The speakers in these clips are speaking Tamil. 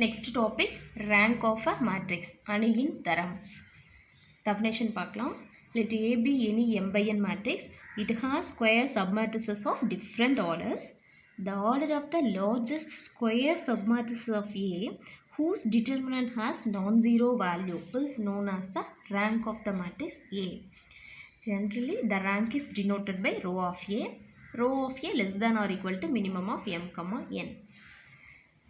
Next topic, rank of a matrix. அணியின் தரம். Definition பார்க்கலாம். Let A be any m by n matrix. It has square submatrices of different orders. The order of the largest square submatrix of A, whose determinant has non-zero value, is known as the rank of the matrix A. Generally, the rank is denoted by row of A. Row of A less than or equal to minimum of m, n.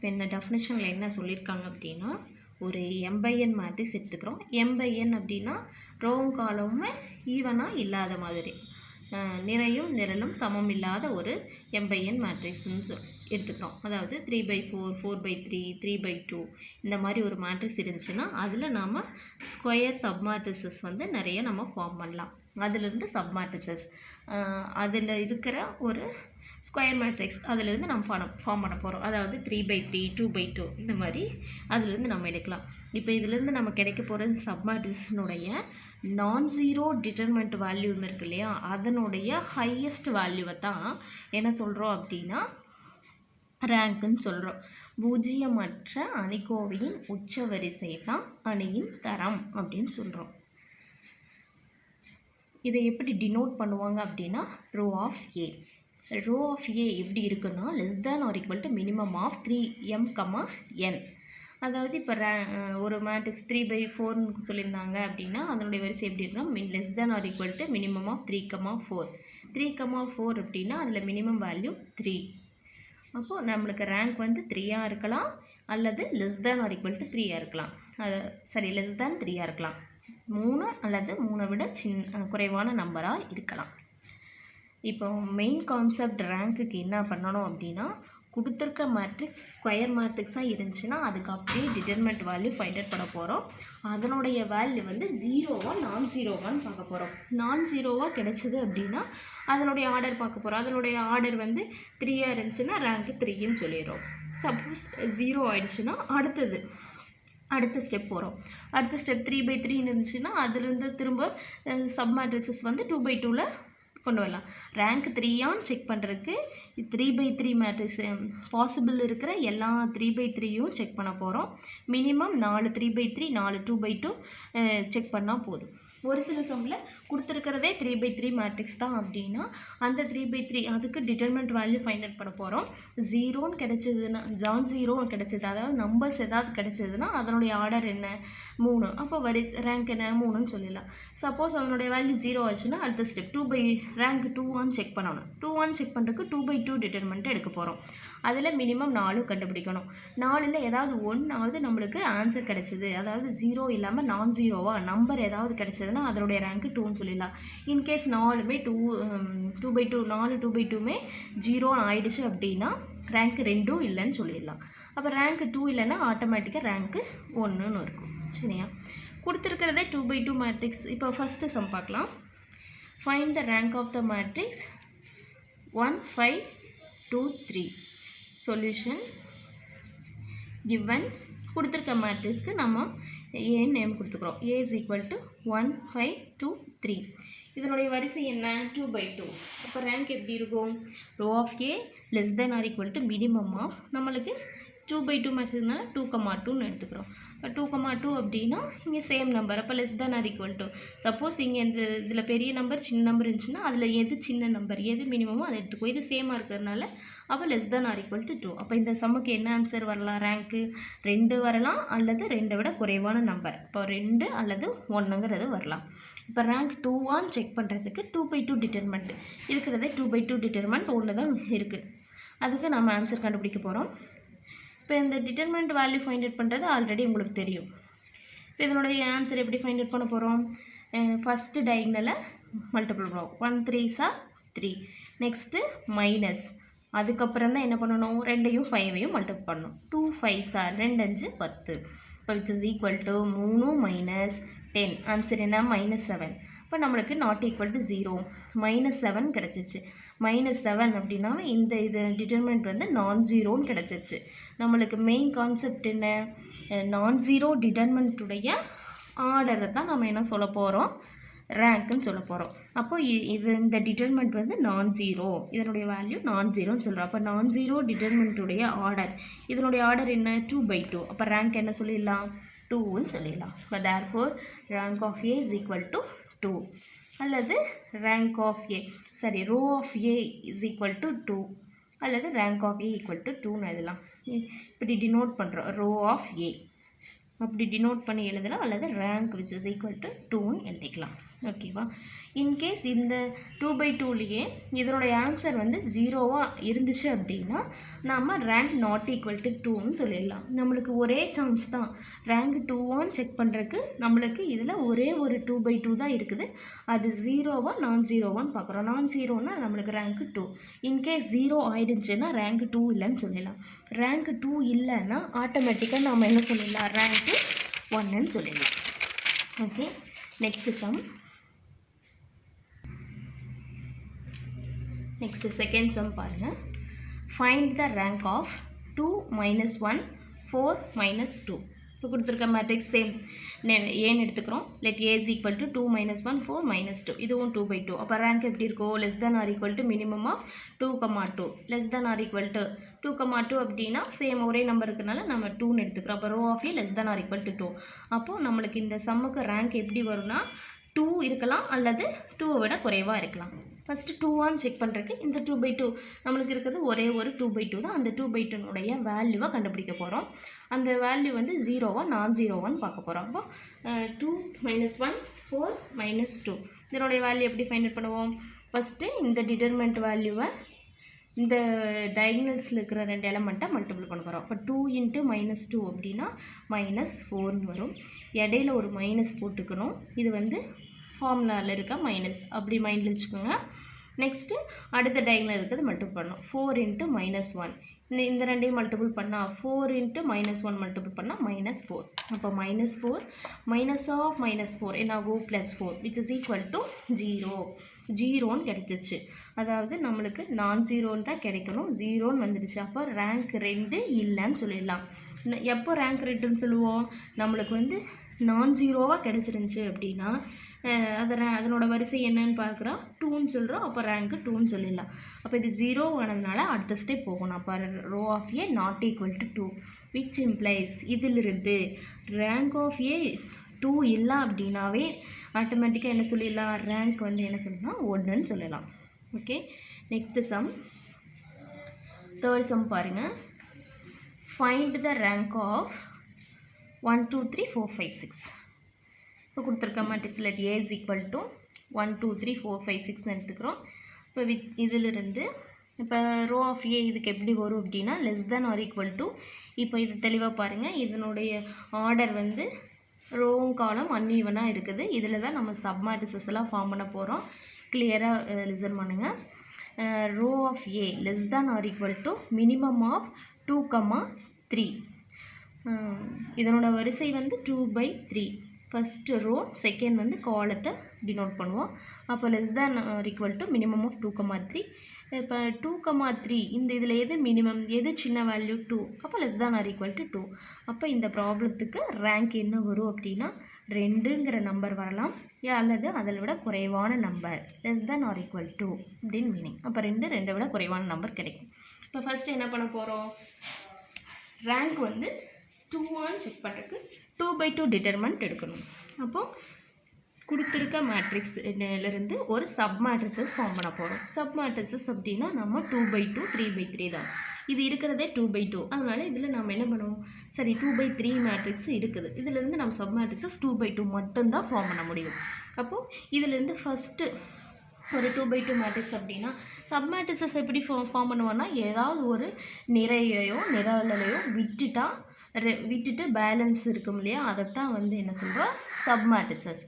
இப்போ இந்த டெஃபினேஷனில் என்ன சொல்லியிருக்காங்க அப்படின்னா, ஒரு m/n மேட்ரிக்ஸ் எடுத்துக்கிறோம். m/n அப்படின்னா ரோவும் காலமுமே ஈவனாக இல்லாத மாதிரி, நிறையும் நிரலும் சமம் இல்லாத ஒரு m/n மேட்ரிக்ஸ்ன்னு எடுத்துக்கிறோம். அதாவது 3/4, 4/3, 3/2 இந்த மாதிரி ஒரு மேட்ரிக்ஸ் இருந்துச்சுன்னா அதில் நாம் ஸ்கொயர் சப்மேட்ரிசஸ் வந்து நிறைய நம்ம ஃபார்ம் பண்ணலாம். அதிலிருந்து சப்மேட்ரிசஸ், அதில் இருக்கிற ஒரு ஸ்கொயர் மேட்ரிக்ஸ் அதிலிருந்து நம்ம ஃபார்ம் பண்ண போகிறோம். அதாவது 3/3, 2/2 இந்த மாதிரி அதிலிருந்து நம்ம எடுக்கலாம். இப்போ இதிலேருந்து நம்ம கிடைக்க போகிற சப்மேட்ரிக்ஸினுடைய நான்-ஜீரோ டிட்டர்மெண்ட் வேல்யூன்னு இருக்கு இல்லையா, அதனுடைய ஹையஸ்ட் வேல்யூவை தான் என்ன சொல்கிறோம் அப்படின்னா ரேங்க்குன்னு சொல்கிறோம். பூஜ்ஜியமற்ற அணிக்கோவையின் உச்ச வரிசை தான் அணியின் தரம் அப்படின்னு சொல்கிறோம். இதை எப்படி டினோட் பண்ணுவாங்க அப்படின்னா row of A. Row of A எப்படி இருக்குன்னா less than or equal to minimum of 3m, n. அதாவது இப்போ ஒரு மேட்ரிக்ஸ் 3/4ன்னு சொல்லியிருந்தாங்க அப்படின்னா அதனுடைய வரிசை எப்படி இருக்குன்னா less than or equal to minimum of 3,4. 3,4 அப்படின்னா அதில் மினிமம் வேல்யூ 3. அப்போது நம்மளுக்கு ரேங்க் வந்து 3ஆக இருக்கலாம் அல்லது less than or equal to 3ஆக இருக்கலாம். லெஸ் தேன் 3ஆக இருக்கலாம். 3 அல்லது 3 விட குறைவான நம்பராக இருக்கலாம். இப்போ மெயின் கான்செப்ட் ரேங்க்குக்கு என்ன பண்ணணும் அப்படின்னா, கொடுத்துருக்க மேட்ரிக்ஸ் ஸ்கொயர் மேட்ரிக்ஸாக இருந்துச்சுன்னா அதுக்கு அப்படியே டிட்டர்மெண்ட் வேல்யூ ஃபைண்ட் அவுட் பண்ண போகிறோம். அதனுடைய வேல்யூ வந்து ஜீரோவா நான்-ஜீரோவான்னு பார்க்க போகிறோம். நான்-ஜீரோவாக கிடைச்சிது அப்படின்னா அதனுடைய ஆர்டர் பார்க்க போகிறோம். அதனுடைய ஆர்டர் வந்து 3ஆக இருந்துச்சுன்னா ரேங்க்கு 3ன்னு சொல்லிடுறோம். சப்போஸ் 0 ஆகிடுச்சுன்னா அடுத்த ஸ்டெப் போகிறோம். அடுத்த ஸ்டெப் 3/3ன்னு இருந்துச்சுன்னா அதுலேருந்து திரும்ப சப்மேட்ரிசஸ் வந்து 2/2ல் கொண்டு வரலாம். ரேங்க் 3ஆன்னு செக் பண்ணுறதுக்கு 3/3 மேட்ரிக்ஸ் பாசிபிள் இருக்கிற எல்லா 3/3யும் செக் பண்ண போகிறோம். மினிமம் 4 3/3, 4 2/2 செக் பண்ணால் போதும். ஒரு சில சம்மில் கொடுத்துருக்கிறதே 3/3 மேட்ரிக்ஸ் தான் அப்படின்னா அந்த 3/3 அதுக்கு டிட்டர்மெண்ட் வேல்யூ ஃபைண்ட் அவுட் பண்ண போகிறோம். 0ன்னு கிடைச்சதுன்னா நான்-ஜீரோன்னு கிடைச்சது, அதாவது நம்பர்ஸ் ஏதாவது கிடைச்சதுன்னா அதனுடைய ஆர்டர் என்ன 3. அப்போ ரேங்க் என்ன 3ன்னு சொல்லிடலாம். சப்போஸ் அதனுடைய வேல்யூ 0 ஆச்சுன்னா அடுத்த ஸ்டெப் ரேங்க் 2ஆன்னு செக் பண்ணணும். 2ஆன்னு செக் பண்ணுறதுக்கு 2/2 டிட்டர்மெண்ட்டை எடுக்க போகிறோம். அதில் மினிமம் 4 கண்டுபிடிக்கணும். 4ல் ஏதாவது ஒன்றாவது நம்மளுக்கு ஆன்சர் கிடைச்சிது, அதாவது 0 இல்லாமல் நான்-ஜீரோவா நம்பர் ஏதாவது கிடைச்சது அதனுடைய ரேங்க் 2ன்னு சொல்லிடலாம். இன்கேஸ் 4மே 2/2 4 2/2மே 0 ஆயிடுச்சு அப்படின்னா ரேங்க் 2 இல்லைன்னு சொல்லிடலாம். அப்போ ரேங்க் 2 இல்லைன்னா ஆட்டோமேட்டிக்காக ரேங்க்கு 1ன்னு இருக்கும். சரியா? கொடுத்துருக்கிறதே 2/2 மேட்ரிக்ஸ். இப்போ ஃபஸ்ட்டு சம் பார்க்கலாம். Find the rank of the matrix 1 5 2 3. Solution given கொடுத்துருக்க மேட்ரிக்ஸ்க்கு நம்ம ஏன்னு நேம் கொடுத்துக்கிறோம். A is equal to 1 5 2 3. இதனுடைய வரிசை என்ன 2/2. அப்போ ரேங்க் எப்படி இருக்கும்? Row of A less than or equal to minimum of நம்மளுக்கு 2/2 மேட்ரிக்ஸ்னால 2,2ன்னு எடுத்துக்கிறோம். இப்போ 2,2 அப்படின்னா இங்கே சேம் நம்பர், அப்போ less than or equal to. Suppose இங்கே இதில் பெரிய நம்பர் சின்ன நம்பர் இருந்துச்சுன்னா அதில் எது சின்ன நம்பர் எது மினிமமோ அதை எடுத்துக்கோ. இது சேமாக இருக்கிறதுனால அப்போ less than or equal to 2. அப்போ இந்த சம்முக்கு என்ன ஆன்சர் வரலாம்? ரேங்க்கு 2 வரலாம் அல்லது 2 விட குறைவான நம்பர். இப்போ 2 அல்லது 1ங்கிறது வரலாம். இப்போ ரேங்க் 2ஆன்னு செக் பண்ணுறதுக்கு 2/2 டிட்டர்மெண்ட் இருக்கிறதே 2/2 டிட்டர்மெண்ட் 1 தான் இருக்குது. அதுக்கு நம்ம ஆன்சர் கண்டுபிடிக்க போகிறோம். இப்போ இந்த டிட்டர்மெண்ட் வேல்யூ ஃபைண்ட் அவுட் பண்ணுறது ஆல்ரெடி உங்களுக்கு தெரியும். இப்போ இதனுடைய ஆன்சர் எப்படி ஃபைண்ட் அவுட் பண்ண போகிறோம்? ஃபஸ்ட்டு டயக்னலை மல்டிபிள் பண்ணுவோம். 1 3s are 3. நெக்ஸ்ட்டு மைனஸ், அதுக்கப்புறம் தான் என்ன பண்ணணும்? 2யும் 5ஐயும் மல்டிபிள் பண்ணணும். 2 5s are 2 5 10. இப்போ which is equal to 3 minus 10. Answer என்ன? -7. இப்போ நம்மளுக்கு நாட் ஈக்குவல் டு 0 -7 கிடச்சிச்சு. -7 அப்படின்னா இது டிட்டர்மெண்ட் வந்து நான்-ஜீரோன்னு கிடச்சிருச்சு. நம்மளுக்கு மெயின் கான்செப்ட் என்ன? நான்-ஜீரோ டிட்டர்மெண்ட்டுடைய ஆர்டரை தான் நம்ம என்ன சொல்ல போகிறோம்? ரேங்க்னு சொல்ல போகிறோம். அப்போ இது இந்த டிட்டர்மெண்ட் வந்து நான் ஜீரோ, இதனுடைய வேல்யூ நான் ஜீரோன்னு சொல்கிறோம். அப்போ நான் ஜீரோ டிட்டர்மெண்ட்டுடைய ஆர்டர், இதனுடைய ஆர்டர் என்ன 2/2. அப்போ ரேங்க் என்ன சொல்லிடலாம் 2ன்னு சொல்லிடலாம். இப்போ therefore rank of A is equal to 2 அல்லது rank of A row of A is equal to 2 அல்லது rank of A equal to 2ன்னு எழுதலாம். இப்படி டினோட் பண்ணுறோம் ரோ ஆஃப் ஏ, அப்படி டினோட் பண்ணி எழுதலாம் அல்லது rank which is equal to 2ன்னு எழுதிக்கலாம். ஓகேவா? இன்கேஸ் இந்த 2/2லேயே இதனுடைய ஆன்சர் வந்து 0வாக இருந்துச்சு அப்படின்னா நம்ம ரேங்க் நாட் ஈக்குவல் டு 2ன்னு சொல்லிடலாம். நம்மளுக்கு ஒரே சான்ஸ் தான் ரேங்க் 2வான்னு செக் பண்ணுறதுக்கு. நம்மளுக்கு இதில் ஒரே ஒரு 2/2 தான் இருக்குது. அது 0வா நான் 0வான்னு பார்க்குறோம். நான் 0னா நம்மளுக்கு ரேங்க் 2. இன்கேஸ் 0 ஆயிடுச்சுன்னா ரேங்க் 2 இல்லைன்னு சொல்லிடலாம். ரேங்க் 2 இல்லைன்னா ஆட்டோமேட்டிக்காக நம்ம என்ன சொல்லிடலாம் ரேங்க் 1ன்னு சொல்லிடலாம். Okay, next sum. Next second sum பாருங்கள். Find the rank of 2 - 1 4 - 2. இப்போ கொடுத்துருக்க மேட்ரிக்ஸ் சேம் ஏன்னு எடுத்துக்கிறோம். Let A is equal to 2 - 1 4 - 2. இதுவும் 2/2. அப்போ ரேங்க் எப்படி இருக்கும்? Less than or equal to minimum of 2, less than or equal to 2, அப்படின்னா சேம் ஒரே நம்பர் இருக்கிறனால நம்ம 2ன்னு எடுத்துக்கிறோம். அப்போ row of A less than or equal to 2. அப்போது நம்மளுக்கு இந்த சம்முக்கு ரேங்க் எப்படி வரும்னா 2 இருக்கலாம் அல்லது 2வை விட குறைவாக இருக்கலாம். ஃபஸ்ட்டு 2வான்னு செக் பண்ணுறதுக்கு இந்த 2/2 நம்மளுக்கு இருக்கிறது ஒரே ஒரு 2/2 தான். அந்த 2/2னுடைய வேல்யூவை கண்டுபிடிக்க போகிறோம். அந்த வேல்யூ வந்து 0வா நான் 0வான்னு பார்க்க போகிறோம். அப்போ 2 - 1 4 - 2 இதனுடைய வேல்யூ எப்படி ஃபைண்ட் அவுட் பண்ணுவோம்? ஃபஸ்ட்டு இந்த டிட்டர்மெண்ட் வேல்யூவை இந்த டயகனல்ஸில் இருக்கிற 2 எலமெண்ட்டை மல்டிபிள் பண்ண போகிறோம். அப்போ 2 × -2 அப்படின்னா -4ன்னு வரும். இடையில ஒரு மைனஸ் போட்டுக்கணும். இது வந்து ஃபார்முலாவில் இருக்க மைனஸ், அப்படி மைண்டில் வச்சுக்கோங்க. நெக்ஸ்ட்டு அடுத்த டயகனல் இருக்கிறது மல்டிபிள் பண்ணணும். 4 × -1 இந்த ரெண்டையும் மல்டிபிள் பண்ணால் 4 × -1 மல்டிபிள் பண்ணால் -4. அப்போ -4 மைனஸ் ஆஃப் -4 என்னாகும் +4 விச் இஸ் ஈக்குவல் டு 0ன்னு கிடைச்சிச்சு. அதாவது நம்மளுக்கு நான் 0ன்னு தான் கிடைக்கணும், 0ன்னு வந்துடுச்சு. அப்போ ரேங்க் 2 இல்லைன்னு சொல்லிடலாம். எப்போ ரேங்க் 2ன்னு சொல்லுவோம்? நம்மளுக்கு வந்து நான் 0வாக கிடச்சிருந்துச்சு அப்படின்னா அதனோட வரிசை என்னன்னு பார்க்குறோம் 2ன்னு சொல்கிறோம். அப்போ ரேங்க்கு 2ன்னு சொல்லிடலாம். அப்போ இது 0 ஆனதுனால அடுத்த ஸ்டெப் போகணும். அப்போ row of A not equal to 2 which implies இதிலிருந்து ரேங்க் ஆஃப் ஏ 2 இல்லை அப்படின்னாவே ஆட்டோமேட்டிக்காக என்ன சொல்லிடலாம் ரேங்க் வந்து என்ன சொல்லலாம் 1ன்னு சொல்லலாம். Okay, next sum. Third sum பாருங்கள். Find the rank of 1 2 3 4 5 6. இப்போ கொடுத்துருக்க matrix let A is equal to 1 2 3 4 5 6ன்னு எடுத்துக்கிறோம். இப்போ இதிலிருந்து இப்போ ரோ ஆஃப் ஏ இதுக்கு எப்படி வரும் அப்படின்னா less than or equal to, இப்போ இது தெளிவாக பாருங்கள். இதனுடைய ஆர்டர் வந்து ரோவும் காலம் அன்ஈவனாக இருக்குது. இதில் தான் நம்ம சப் மேட்ரிசஸ் எல்லாம் ஃபார்ம் பண்ண போகிறோம். கிளியராக லிசன் பண்ணுங்கள். Row of A less than or equal to minimum of 2, 3. இதனோட வரிசை வந்து 2/3. ஃபஸ்ட்டு ரோ செகண்ட் வந்து காலத்தை டினோட் பண்ணுவோம். அப்போ less than or equal to minimum of 2, 3. இப்போ 2, 3 இந்த இதில் எது மினிமம், எது சின்ன வேல்யூ 2. அப்போ less than or equal to 2. அப்போ இந்த ப்ராப்ளத்துக்கு ரேங்க் என்ன வரும் அப்படின்னா 2ங்கிற நம்பர் வரலாம், அல்லது அதில் விட குறைவான number less than or equal to அப்படின்னு மீனிங். அப்போ 2 விட குறைவான நம்பர் கிடைக்கும். இப்போ ஃபஸ்ட்டு என்ன பண்ண போகிறோம்? ரேங்க் வந்து 2வான்னு செக் பண்ணுறதுக்கு 2/2 டிட்டர்மெண்ட் எடுக்கணும். அப்போது கொடுத்துருக்க மேட்ரிக்ஸ்லேருந்து ஒரு சப் மேட்ரிசஸ் ஃபார்ம் பண்ண போகிறோம். சப் மேட்ரிசஸ் அப்படின்னா நம்ம 2/2 3/3 தான். இது இருக்கிறதே 2/2. அதனால் இதில் நம்ம என்ன பண்ணுவோம்? சரி 2/3 மேட்ரிக்ஸ் இருக்குது. இதிலேருந்து நம்ம சப் மேட்ரிக்ஸஸ் 2/2 மட்டும்தான் ஃபார்ம் பண்ண முடியும். அப்போது இதிலேருந்து ஃபஸ்ட்டு ஒரு 2/2 மேட்ரிக்ஸ் அப்படின்னா சப் மேட்ரிசஸ் எப்படி ஃபார்ம் பண்ணுவோன்னா ஏதாவது ஒரு நிறையையோ நிரலையோ விட்டுட்டு பேலன்ஸ் இருக்கும் இல்லையா, அதைத்தான் வந்து என்ன சொல்கிறோம் சப் மேட்ரிசஸ்.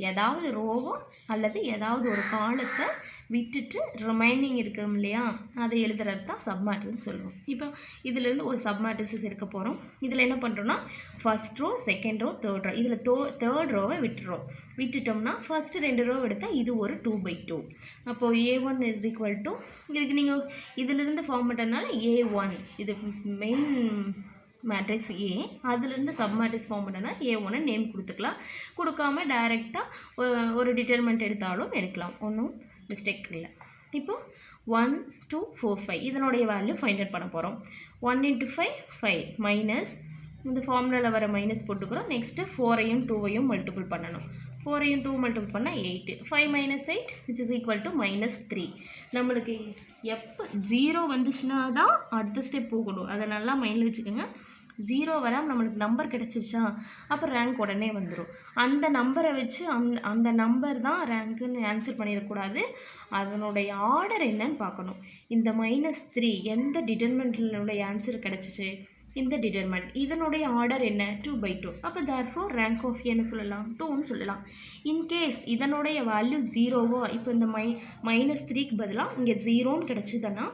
ஏதாவது ரோவோ அல்லது ஏதாவது ஒரு காலத்தை விட்டுட்டு ரிமைனிங் இருக்கும் இல்லையா, அதை எழுதுறது தான் சப் மேட்ரிக்ஸ்னு சொல்லுவோம். இப்போ இதிலேருந்து ஒரு சப் மேட்ரிசஸ் இருக்க போகிறோம். இதில் என்ன பண்ணுறோன்னா first row second row third row, இதில் தேர்ட் ரோவை விட்டுட்டோம்னா ஃபஸ்ட்டு 2 ரோ எடுத்தால் இது ஒரு 2/2. அப்போது A1 இஸ் ஈக்குவல் டு இதுக்கு நீங்கள் இதிலிருந்து ஃபார்ம் பண்ணுறதுனால A1 இது மெயின் மேட்ரிக்ஸ் ஏ, அதுலேருந்து சப் மேட்ரிக்ஸ் ஃபார்ம் பண்ணனா A1 நேம் கொடுத்துக்கலாம். கொடுக்காம டைரெக்டாக ஒரு டிட்டர்மெண்ட் எடுத்தாலும் எடுக்கலாம், ஒன்றும் மிஸ்டேக் இல்லை. இப்போ 1 2 4 5 இதனுடைய வேல்யூ ஃபைண்ட் அவுட் பண்ண போகிறோம். 1 × 5 5 மைனஸ் இந்த ஃபார்முலாவில் வர மைனஸ் போட்டுக்கிறோம். நெக்ஸ்ட்டு 4ஐயும் 2ஐயும் மல்டிபிள் பண்ணணும். 4ஐயும் 2 மல்டிபிள் பண்ணால் 8. 5 minus 8 which is equal to -3. நம்மளுக்கு எப்போ 0 வந்துச்சுன்னா தான் அடுத்த ஸ்டெப் போகணும். அதை நல்லா மைண்டில் வச்சுக்கோங்க. 0 வராமல் நம்மளுக்கு நம்பர் கிடச்சிச்சா அப்போ ரேங்க் உடனே வந்துடும். அந்த நம்பரை வச்சு அந்த நம்பர் தான் ரேங்க்குன்னு ஆன்சர் பண்ணிடக்கூடாது. அதனுடைய ஆர்டர் என்னன்னு பார்க்கணும். இந்த -3 எந்த டிட்டர்மெண்ட்னுடைய ஆன்சர் கிடச்சிச்சு? இந்த டிட்டர்மெண்ட். இதனுடைய ஆர்டர் என்ன? 2/2. அப்போ therefore ரேங்க் ஆஃப் என்ன சொல்லலாம்? 2ன்னு சொல்லலாம். இன்கேஸ் இதனுடைய வேல்யூ 0வோ, இப்போ இந்த -3க்கு பதிலாக இங்கே 0ன்னு கிடச்சிதுன்னா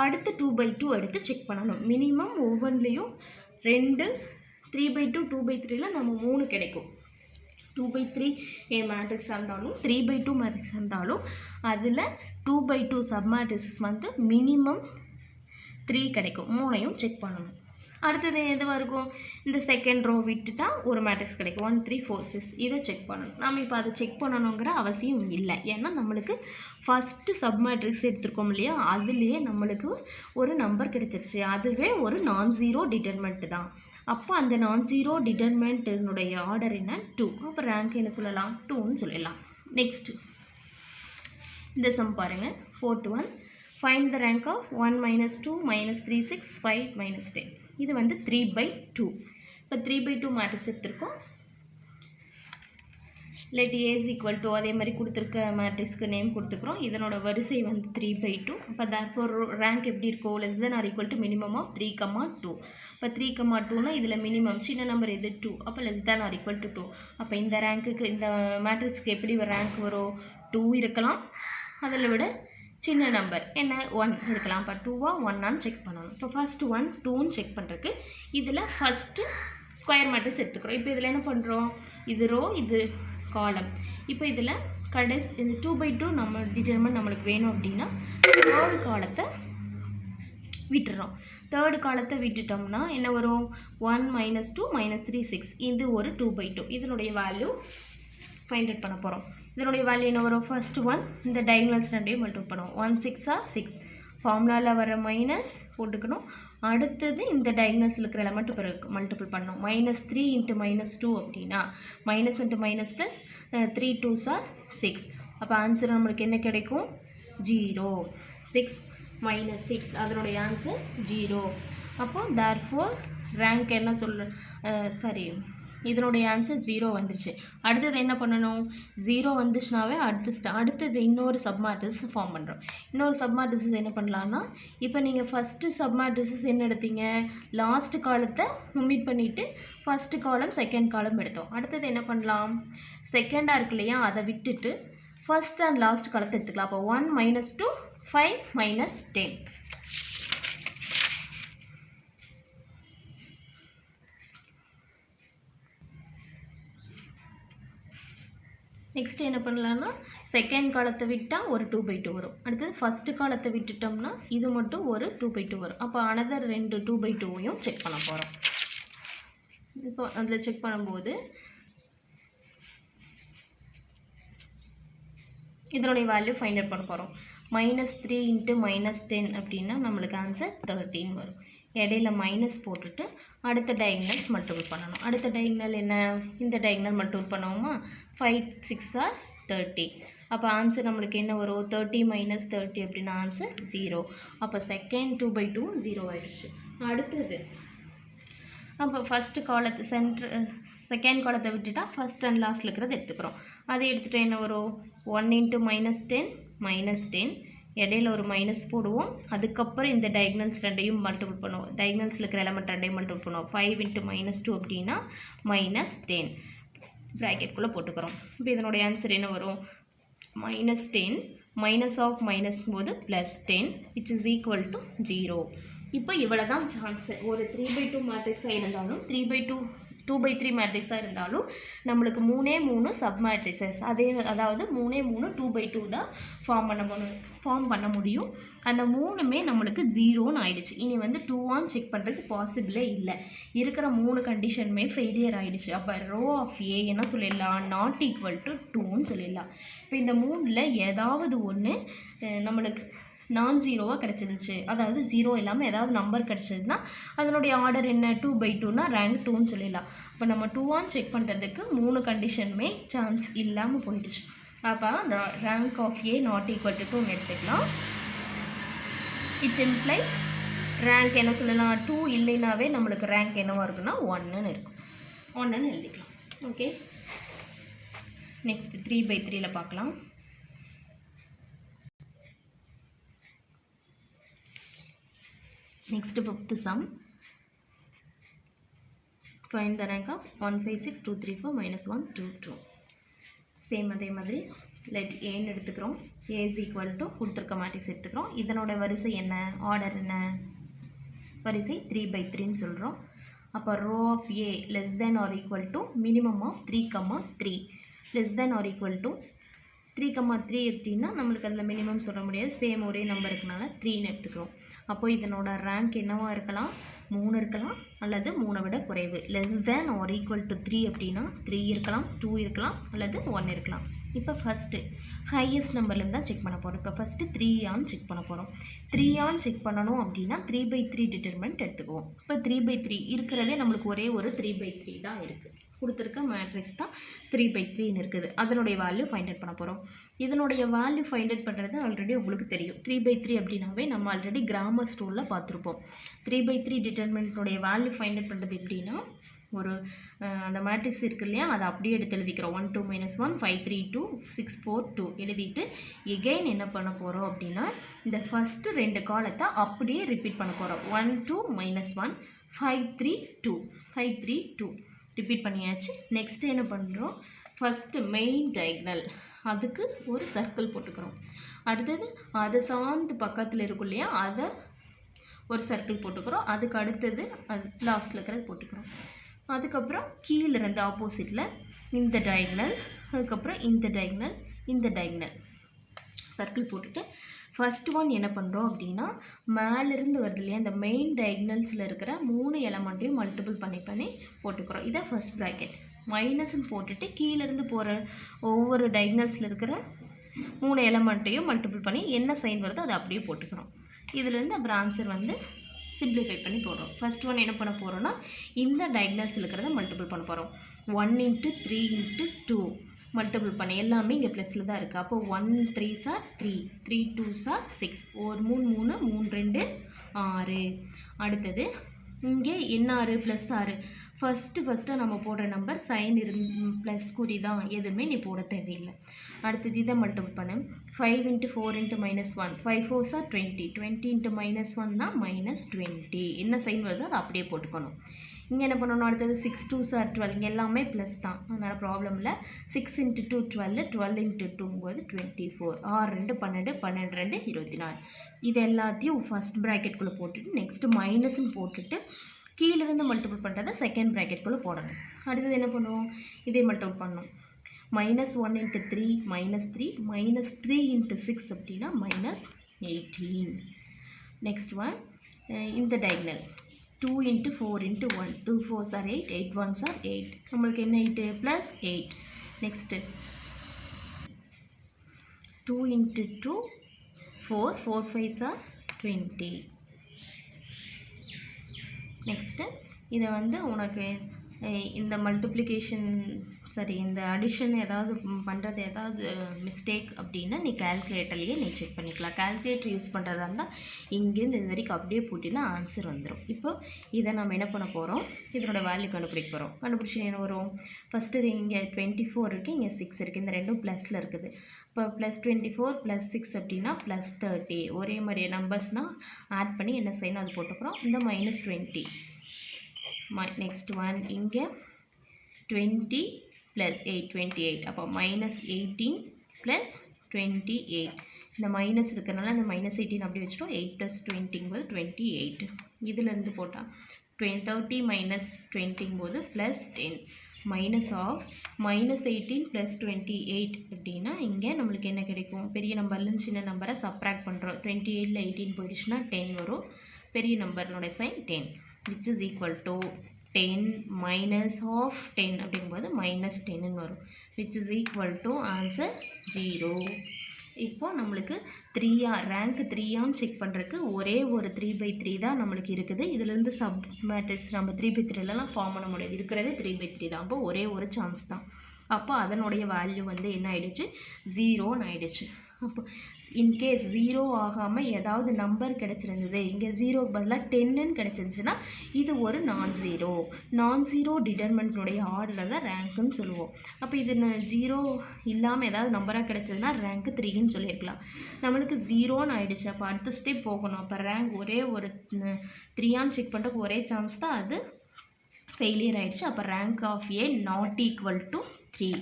அடுத்து 2/2 எடுத்து செக் பண்ணணும். மினிமம் ஒவ்வொன்றிலையும் 2 3/2 2/3ல நம்ம 3 கிடைக்கும். 2/3 மேட்ரிக்ஸாக இருந்தாலும் 3/2 மேட்ரிக்ஸாக இருந்தாலும் அதில் 2/2 சப் மேட்ரிக்ஸ் வந்து மினிமம் 3 கிடைக்கும். 3ஐயும் செக் பண்ணணும். அடுத்தது எதுவாக இருக்கும்? இந்த செகண்ட் ரோ விட்டுட்டா ஒரு மேட்ரிக்ஸ் கிடைக்கும். 1 3 4 6 இதை செக் பண்ணணும். நம்ம இப்போ அதை செக் பண்ணணுங்கிற அவசியம் இல்லை. ஏன்னா நம்மளுக்கு ஃபஸ்ட்டு சப் மேட்ரிக்ஸ் எடுத்துருக்கோம் இல்லையா, அதுலேயே நம்மளுக்கு ஒரு நம்பர் கிடைச்சிருச்சு. அதுவே ஒரு நான்-ஜீரோ டிட்டர்மெண்ட் தான். அப்போ அந்த நான்-ஜீரோ டிட்டர்மெண்ட்டினுடைய ஆர்டர் என்ன? 2. அப்போ ரேங்க் என்ன சொல்லலாம்? 2ன்னு சொல்லலாம். நெக்ஸ்ட்டு இந்த சம் பாருங்கள். 4th one. Find the rank of 1 - 2 - 3 6 5 - 10. இது வந்து 3/2. இப்போ 3/2 மேட்ரிக்ஸ் எடுத்திருக்கோம். let A is equal to அதே மாதிரி கொடுத்துருக்க மேட்ரிக்ஸ்க்கு நேம் கொடுத்துக்கிறோம். இதனோட வரிசை வந்து 3/2. அப்போ therefore ரேங்க் எப்படி இருக்கும்? less than or equal to minimum of 3, 2. இப்போ 3, 2னா இதில் மினிமம் சின்ன நம்பர் எது? 2. அப்போ less than or equal to 2. அப்போ இந்த ரேங்க்குக்கு இந்த மேட்ரிக்ஸ்க்கு எப்படி ரேங்க் வரும்? 2 இருக்கலாம், அதில் விட சின்ன நம்பர் என்ன? 1 இருக்கலாம். இப்போ 2வா 1ஆன்னு செக் பண்ணணும். இப்போ ஃபஸ்ட்டு 1 2ன்னு செக் பண்ணுறதுக்கு இதில் ஃபஸ்ட்டு ஸ்கொயர் மேட்ரிக்ஸ் எடுத்துக்கிறோம். இப்போ இதில் என்ன பண்ணுறோம்? இது ரோ, இது காலம். இப்போ இதில் கடைசி இந்த 2/2 நம்ம டிட்டர்மெண்ட் நம்மளுக்கு வேணும் அப்படின்னா தேர்டு காலத்தை விட்டுறோம். தேர்டு காலத்தை விட்டுட்டோம்னா என்ன வரும்? 1 - 2 - 3 6. இது ஒரு 2/2. இதனுடைய வேல்யூ ஃபைண்ட் அவுட் பண்ண போகிறோம். இதனுடைய வேல்யூ என்ன வரும்? ஃபர்ஸ்ட் 1 இந்த டயகனல்ஸ் ரெண்டையும் மல்டிபிள் பண்ணுவோம். 1 6 6 ஃபார்முலாவில் வர மைனஸ் போட்டுக்கணும். அடுத்தது இந்த டயகனல்ஸில் இருக்கிற எலமெண்ட் பிறகு மல்டிபிள் பண்ணணும். -3 × -2 அப்படின்னா minus into minus plus 3 2s are 6. அப்போ ஆன்சர் நம்மளுக்கு என்ன கிடைக்கும்? 0. 6 - 6 அதனுடைய ஆன்சர் 0. அப்போ therefore ரேங்க் என்ன இதனுடைய ஆன்சர் 0 வந்துருச்சு. அடுத்தது என்ன பண்ணணும்? 0 வந்துச்சுனாவே அடுத்தது இன்னொரு சப் மேட்ரிக்ஸ் ஃபார்ம் பண்ணுறோம். இன்னொரு சப் மேட்ரிக்ஸ் என்ன பண்ணலான்னா, இப்போ நீங்கள் ஃபஸ்ட்டு சப் மேட்ரிக்ஸ் என்ன எடுத்தீங்க? லாஸ்ட் காலத்தை ஒமிட் பண்ணிவிட்டு ஃபஸ்ட்டு காலம் செகண்ட் காலம் எடுத்தோம். அடுத்தது என்ன பண்ணலாம்? செகண்டாக இருக்கு இல்லையா, அதை விட்டுட்டு ஃபஸ்ட் அண்ட் லாஸ்ட் காலத்தை எடுத்துக்கலாம். அப்போ 1 - 2 5 - 10. நெக்ஸ்ட்டு என்ன பண்ணலான்னா, செகண்ட் காலத்தை விட்டால் ஒரு 2/2 வரும். அடுத்தது ஃபஸ்ட்டு காலத்தை விட்டுட்டோம்னா இது மட்டும் ஒரு 2/2 வரும். அப்போ அனதர் 2 2/2வையும் செக் பண்ண போகிறோம். இப்போ அதில் செக் பண்ணும்போது இதனுடைய வேல்யூ ஃபைண்ட் அவுட் பண்ண போகிறோம். -3 × -10 அப்படின்னா நம்மளுக்கு ஆன்சர் 13 வரும். இடையில மைனஸ் போட்டுட்டு அடுத்த டயகனல்ஸ் மல்டிபிள் பண்ணணும். அடுத்த டயகனல் என்ன? இந்த டயகனல் மல்டிபிள் பண்ணுவோமா? 5 6 are 30. அப்போ ஆன்சர் நம்மளுக்கு என்ன வரும்? 30 - 30 அப்படின்னா ஆன்சர் 0. அப்போ செகண்ட் 2/2 0 ஆயிடுச்சு. அடுத்தது அப்போ ஃபஸ்ட்டு காலத்தை செகண்ட் காலத்தை விட்டுட்டா ஃபஸ்ட் அண்ட் லாஸ்ட்டில் இருக்கிறது எடுத்துக்கிறோம். அதை எடுத்துகிட்டு என்ன வரும்? 1 × -10 -10 இடையில ஒரு மைனஸ் போடுவோம். அதுக்கப்புறம் இந்த டயகனல்ஸ் ரெண்டையும் மல்டிபிள் பண்ணுவோம். டயகனல்ஸில் இருக்கிற எலமெண்ட் ரெண்டையும் மல்டிபிள் பண்ணுவோம். 5 × -2 அப்படின்னா -10 ப்ராக்கெட்குள்ளே போட்டுக்கிறோம். இப்போ இதனுடைய ஆன்சர் என்ன வரும்? -10 மைனஸ் ஆஃப் மைனஸ் போது +10 which is equal to 0. இப்போ இவ்வளோ தான் சான்ஸு. ஒரு 3/2 மேட்ரிக்ஸாக இருந்தாலும் 3/2 2/3 மேட்ரிக்ஸாக இருந்தாலும் நம்மளுக்கு 3 சப் மேட்ரிக்ஸஸ் அதாவது 3 2/2 தான் ஃபார்ம் பண்ண முடியும். அந்த 3மே நம்மளுக்கு 0ன்னு ஆயிடுச்சு. இனி வந்து 2 செக் பண்ணுறதுக்கு பாசிபிளே இல்லை. இருக்கிற 3 கண்டிஷனுமே ஃபெயிலியர் ஆயிடுச்சு. அப்போ ரோ ஆஃப் ஏ என்ன சொல்லிடலாம், நாட் ஈக்குவல் டு 2ன்னு சொல்லிடலாம். இப்போ இந்த 3ல் ஏதாவது ஒன்று நம்மளுக்கு நான் ஜீரோவாக கிடச்சிருந்துச்சு, அதாவது 0 இல்லாமல் ஏதாவது நம்பர் கிடச்சிதுன்னா அதனுடைய ஆர்டர் என்ன, 2/2னா ரேங்க் 2ன்னு சொல்லிடலாம். இப்போ நம்ம 2 செக் பண்ணுறதுக்கு 3 கண்டிஷனுமே சான்ஸ் இல்லாமல் போயிடுச்சு. அப்போ rank of A not equal to 2ன்னு எடுத்துக்கலாம். இட்ஸ் இம்ப்ளைஸ் ரேங்க் என்ன சொல்லலாம், 2 இல்லைனாவே நம்மளுக்கு ரேங்க் என்னவாக இருக்குன்னா 1ன்னு இருக்கும். 1ன்னு எழுதிக்கலாம். ஓகே, நெக்ஸ்ட் 3/3ல பார்க்கலாம். Next fifth sum. Find the rank of 1 5 6 2 3 4 minus 1 2 2. Same அதே மாதிரி let a எடுத்துக்கிறோம். a is equal to கொடுத்திருக்க மேட்ரிக்ஸ் எடுத்துக்கிறோம். இதனோட வரிசை என்ன, ஆர்டர் என்ன, வரிசை 3/3ன்னு சொல்கிறோம். அப்போ row of a less than or equal to minimum of 3, 3 less than or equal to 3, 3 எடுத்திங்கன்னா நம்மளுக்கு அதில் மினிமம் சொல்ல முடியாது, சேம் ஒரே நம்பர் இருக்கனால 3ன்னு எடுத்துக்கிறோம். அப்போ இதனோட ரேங்க் என்னவாக இருக்கலாம், 3 இருக்கலாம் அல்லது 3 விட குறைவு. Less than or equal to 3 அப்படின்னா 3 இருக்கலாம், 2 இருக்கலாம் அல்லது 1 இருக்கலாம். இப்போ ஃபஸ்ட்டு ஹையஸ்ட் நம்பர்லேருந்து தான் செக் பண்ண போகிறோம். இப்போ ஃபஸ்ட்டு 3 செக் பண்ண போகிறோம். 3 செக் பண்ணணும் அப்படின்னா 3/3 டிட்டர்மெண்ட் எடுத்துக்குவோம். இப்போ 3/3 இருக்கிறதே நம்மளுக்கு ஒரே ஒரு 3/3 தான் இருக்குது. கொடுத்துருக்க மேட்ரிக்ஸ் தான் 3/3ன்னு இருக்குது. அதனுடைய வேல்யூ ஃபைண்ட் அவுட் பண்ண போகிறோம். இதனுடைய வேல்யூ ஃபைண்ட் அவுட் பண்ணுறது ஆல்ரெடி உங்களுக்கு தெரியும். 3/3 அப்படின்னாவே நம்ம ஆல்ரெடி கிராமர் ஸ்டோரில் பார்த்துருப்போம். 3/3 டிட்டர்மெண்ட்னுடைய வேல்யூ ஃபைண்ட் அவுட் பண்ணுறது எப்படின்னா, ஒரு அந்த மேட்ரிக்ஸ் இருக்கு இல்லையா, அதை அப்படியே எடுத்து எழுதிக்கிறோம். 1 2 - 1 5 3 2 6 4 2 எழுதிட்டு எகெயின் என்ன பண்ண போகிறோம் அப்படின்னா, இந்த ஃபஸ்ட்டு 2 காலத்தை அப்படியே ரிப்பீட் பண்ண போகிறோம். 1 2 - 1 5 3 2 5 3 2 ரிப்பீட் பண்ணியாச்சு. நெக்ஸ்ட்டு என்ன பண்ணுறோம், ஃபஸ்ட்டு மெயின் டயக்னல் அதுக்கு ஒரு சர்க்கிள் போட்டுக்கிறோம். அடுத்தது அதை சார்ந்து பக்கத்தில் இருக்கும் இல்லையா, அதை ஒரு சர்க்கிள் போட்டுக்கிறோம். அதுக்கு அடுத்தது அது லாஸ்ட்டில் இருக்கிறது போட்டுக்கிறோம். அதுக்கப்புறம் கீழே இருந்து ஆப்போசிட்டில் இந்த டயக்னல், அதுக்கப்புறம் இந்த டயக்னல், இந்த டயக்னல் சர்க்கிள் போட்டுட்டு ஃபஸ்ட் ஒன் என்ன பண்ணுறோம் அப்படின்னா, மேலேருந்து வருது இல்லையா, இந்த மெயின் டயக்னல்ஸில் இருக்கிற 3 எலமெண்ட்டையும் மல்டிபிள் பண்ணி போட்டுக்கிறோம். இதை ஃபஸ்ட் ப்ராக்கெட். மைனஸ்ன்னு போட்டுட்டு கீழேருந்து போகிற ஒவ்வொரு டயக்னல்ஸில் இருக்கிற 3 எலமெண்ட்டையும் மல்டிபிள் பண்ணி என்ன சைன் வருதோ அதை அப்படியே போட்டுக்கிறோம். இதுலேருந்து அப்புறம் ஆன்சர் வந்து சிம்பிளிஃபை பண்ணி போடுறோம். ஃபஸ்ட் ஒன் என்ன பண்ண போகிறோன்னா, இந்த டயக்னல்ஸில் இருக்கிறத மல்டிபிள் பண்ண போகிறோம். 1 × 3 × 2 மல்டிபிள் பண்ண எல்லாமே இங்கே ப்ளஸில் தான் இருக்குது. அப்போ 1 3s are 3, 3 2s are 6, ஒரு 3 3 3 2 6. அடுத்தது இங்கே என்ன 6 + 6. ஃபஸ்ட்டாக நம்ம போடுற நம்பர் சைன் ப்ளஸ் குறி தான், எதுவுமே நீ போட தேவையில்லை. அடுத்தது இதை மல்டிபிள் பண்ணு. 5 × 4 × -1 5 4s are 20, 20 × -1னா -20. என்ன சைன் வருதோ அதை அப்படியே போட்டுக்கணும். இங்கே என்ன பண்ணணும், அடுத்தது 6 2s are 12. இங்கே எல்லாமே ப்ளஸ் தான், அதனால் ப்ராப்ளம் இல்லை. 6 × 2 12, 12 × 2 24, 6 2 12, 12 2 24. இது எல்லாத்தையும் ஃபஸ்ட் ப்ராக்கெட்குள்ளே போட்டுட்டு நெக்ஸ்ட்டு மைனஸ்ன்னு போட்டுட்டு கீழேருந்து மல்டிபிள் பண்ணுறதை செகண்ட் ப்ராக்கெட்குள்ளே போடணும். அடுத்தது என்ன பண்ணுவோம், இதே மல்டிபிள் பண்ணணும். -1 × 3 -3, -3 × 6 அப்படின்னா -18. நெக்ஸ்ட் ஒன் இந்த diagonal 2 × 4 × 1 2 4s are 8, 8 1s are 8. நம்மளுக்கு என்ன 8 + 8. Next 2 × 2 4, 4 5s are 20. நெக்ஸ்ட்டு இதை வந்து உனக்கு இந்த மல்டிப்ளிகேஷன் இந்த அடிஷன் ஏதாவது பண்ணுறது ஏதாவது மிஸ்டேக் அப்படின்னா நீ கால்குலேட்டர்லேயே நீ செக் பண்ணிக்கலாம். கால்குலேட்டர் யூஸ் பண்ணுறதா இருந்தால் இங்கேருந்து இது வரைக்கும் அப்படியே போட்டினா ஆன்சர் வந்துடும். இப்போ இதை நம்ம என்ன பண்ண போகிறோம், இதனோட வேல்யூ கண்டுபிடிக்க போகிறோம். கண்டுபிடிச்சி என்ன வரும், ஃபஸ்ட்டு இங்கே 24 இருக்குது, இங்கே 6 இருக்குது, இந்த ரெண்டும் ப்ளஸில் இருக்குது. இப்போ +24 + 6 அப்படின்னா +30. ஒரே மாதிரியே நம்பர்ஸ்னால் ஆட் பண்ணி என்ன செய்யணும் அது போட்டுக்கிறோம். இந்த -20. நெக்ஸ்ட் ஒன் இங்கே 20 + 8 28. அப்போ -18 + 28. இந்த மைனஸ் இருக்கிறனால இந்த -18 அப்படி வச்சிட்டோம். 8 + 20 28. இதிலேருந்து போட்டால் 30 minus 20 போது plus 10 minus of minus 18 plus 28 அப்படின்னா இங்கே நம்மளுக்கு என்ன கிடைக்கும்? பெரிய நம்பர்லேருந்து சின்ன நம்பரை சப்ராக்ட் பண்ணுறோம். 28ல் 18 போயிடுச்சுன்னா 10 வரும். பெரிய நம்பர்னோட sign 10 which is equal to 10 minus of 10 அப்படிங்கும்போது minus 10 வரும். which is equal to answer 0. இப்போ நம்மளுக்கு 3 ரேங்க் 3 செக் பண்ணுறதுக்கு ஒரே ஒரு 3/3 தான் நம்மளுக்கு இருக்குது. இதிலேருந்து சப் மேட்ரிக்ஸ் நம்ம 3/3லாம் ஃபார்ம் பண்ண முடியாது. இருக்கிறது 3/3 தான். அப்போ ஒரே ஒரு சான்ஸ் தான். அப்போ அதனுடைய வேல்யூ வந்து என்ன ஆகிடுச்சு? 0ன்னு ஆகிடுச்சு. அப்போ இன்கேஸ் 0 ஆகாமல் ஏதாவது நம்பர் கிடச்சிருந்தது, இங்கே 0க்கு பதிலாக 10ன்னு கிடச்சிருந்துச்சுன்னா இது ஒரு நான் ஜீரோ டிட்டர்மெண்ட்னுடைய ஆர்டரில் தான் ரேங்க்குன்னு சொல்லுவோம். அப்போ இது 0 இல்லாமல் ஏதாவது நம்பராக கிடச்சதுன்னா ரேங்க்கு 3ன்னு சொல்லியிருக்கலாம். நம்மளுக்கு 0ன்னு ஆகிடுச்சு. அப்போ அடுத்த ஸ்டெப் போகணும். அப்போ ரேங்க் ஒரே ஒரு 3 செக் பண்ணுறதுக்கு ஒரே சான்ஸ் தான், அது ஃபெயிலியர் ஆகிடுச்சு. அப்போ rank of A not equal to 3.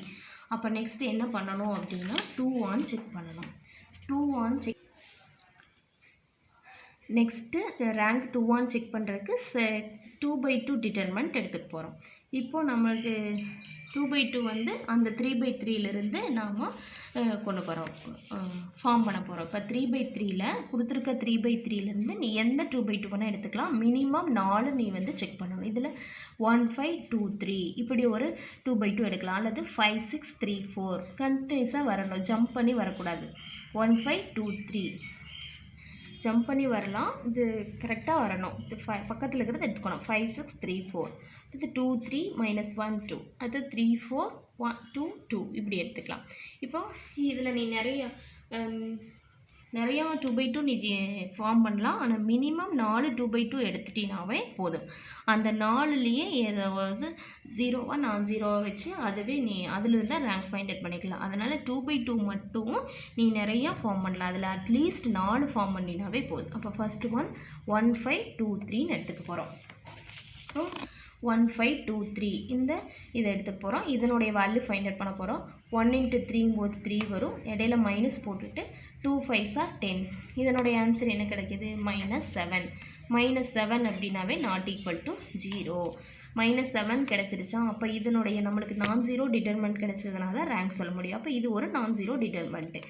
அப்போ நெக்ஸ்ட் என்ன பண்ணணும் அப்படின்னா 2 செக் பண்ணணும். 2 செக் நெக்ஸ்ட்டு ரேங்க் 2 செக் பண்ணுறதுக்கு 2/2 டிட்டர்மெண்ட் எடுத்துக்க போகிறோம். இப்போது நம்மளுக்கு 2/2 வந்து அந்த 3/3லேருந்து நாம் கொண்டு போகிறோம், ஃபார்ம் பண்ண போகிறோம். இப்போ 3/3ல் கொடுத்துருக்க 3/3லேருந்து நீ எந்த 2/2 வேணால் எடுத்துக்கலாம். மினிமம் 4 நீ வந்து செக் பண்ணணும். இதில் 1 5 2 3 இப்படி ஒரு 2/2 எடுக்கலாம். அல்லது 5 6 3 4 கண்டினியூஸாக வரணும், ஜம்ப் பண்ணி வரக்கூடாது. 1 5 2 3 ஜம்ப் பண்ணி வரலாம், இது கரெக்டாக வரணும். இது பக்கத்தில் இருக்கிறது எடுத்துக்கணும். 5 6 3 4 இது 2 3 -1 2 அது 3 4 1 2 2 இப்படி எடுத்துக்கலாம். இப்போ இதில் நீ நிறையா 2/2 நீ ஃபார்ம் பண்ணலாம். ஆனால் மினிமம் 4 2/2 எடுத்துட்டினாவே போதும். அந்த 4லேயே ஏதாவது 0 நான் 0 வச்சு அதுவே நீ அதிலிருந்து தான் ரேங்க் ஃபைண்ட் அவுட் பண்ணிக்கலாம். அதனால் 2/2 மட்டும் நீ நிறையா ஃபார்ம் பண்ணலாம். அதில் அட்லீஸ்ட் 4 ஃபார்ம் பண்ணினாவே போதும். அப்போ ஃபஸ்ட்டு 1 5 2 3ன்னு எடுத்துக்க போகிறோம். 1 5 2 3 இதை எடுத்துக்க போகிறோம். இதனுடைய வேல்யூ ஃபைண்ட் அவுட் பண்ண போகிறோம். 1 × 3 போது 3 வரும். இடையில மைனஸ் போட்டுட்டு 2 5s are 10. இதனுடைய ஆன்சர் என்ன கிடைக்கிது? -7. -7 அப்படின்னாவே நாட் ஈக்குவல் டு 0. -7 கிடச்சிருச்சா? அப்போ இதனுடைய நம்மளுக்கு நான் ஜீரோ டிட்டர்மெண்ட் கிடச்சதுனால ரேங்க் சொல்ல முடியும். அப்போ இது ஒரு நான் ஜீரோ டிட்டர்மெண்ட்டு.